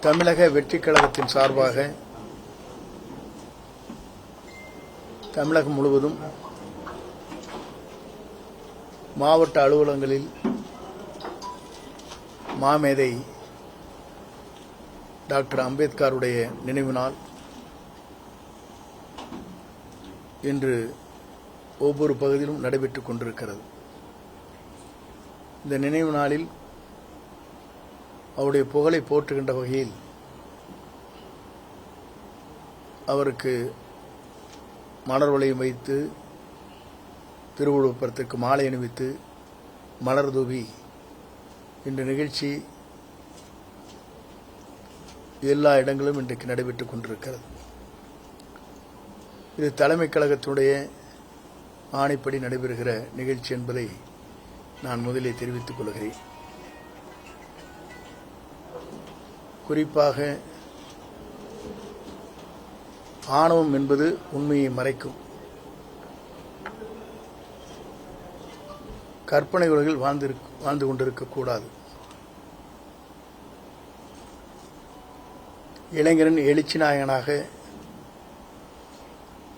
தமிழக வெற்றிக் கழகத்தின் சார்பாக தமிழகம் முழுவதும் மாவட்ட அலுவலகங்களில் மாமேதை டாக்டர் அம்பேத்கருடைய நினைவு நாள் இன்று ஒவ்வொரு பகுதியிலும் நடைபெற்றுக் கொண்டிருக்கிறது. இந்த நினைவு நாளில் அவருடைய புகழை போற்றுகின்ற வகையில் அவருக்கு மலர் வளையம் வைத்து திருவுருவப்படத்திற்கு மாலை அணிவித்து மலர் தூவி இந்த நிகழ்ச்சி எல்லா இடங்களும் இன்றைக்கு நடைபெற்றுக் கொண்டிருக்கிறது. இது தலைமைக் கழகத்தினுடைய ஆணைப்படி நடைபெறுகிற நிகழ்ச்சி என்பதை நான் முதலே தெரிவித்துக் கொள்கிறேன். குறிப்பாக ஆணவம் என்பது உண்மையை மறைக்கும். கற்பனை உலகில் வாழ்ந்து கொண்டிருக்கக்கூடாது. இளைஞரின் எழுச்சி நாயகனாக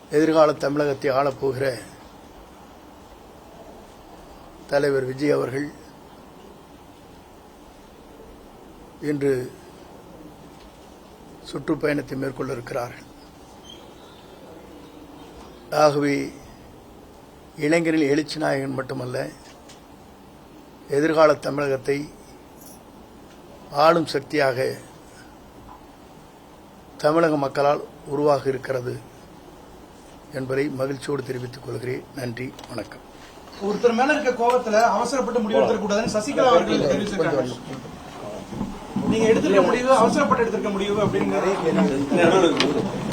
எதிர்கால தமிழகத்தை ஆளப்போகிற தலைவர் விஜய் அவர்கள் இன்று சுற்றுப்பயணத்தை மேற்கொள்ள இருக்கிறார்கள். ஆகவே இளைஞரில் எழுச்சி நாயகன் மட்டுமல்ல, எதிர்கால தமிழகத்தை ஆளும் சக்தியாக தமிழக மக்களால் உருவாக இருக்கிறது என்பதை மகிழ்ச்சியோடு தெரிவித்துக் கொள்கிறேன். நன்றி, வணக்கம். ஒருத்தர் மேல இருக்க கோபத்துல அவசரப்பட்டு முடிவு எடுக்கக்கூடாதுன்னு சசிகலா அவர்கள் தெரிவிச்சிருக்காங்க. நீங்க எடுத்திருக்க முடிவு அவசரப்பட்டு எடுத்திருக்க முடிவு அப்படின்னு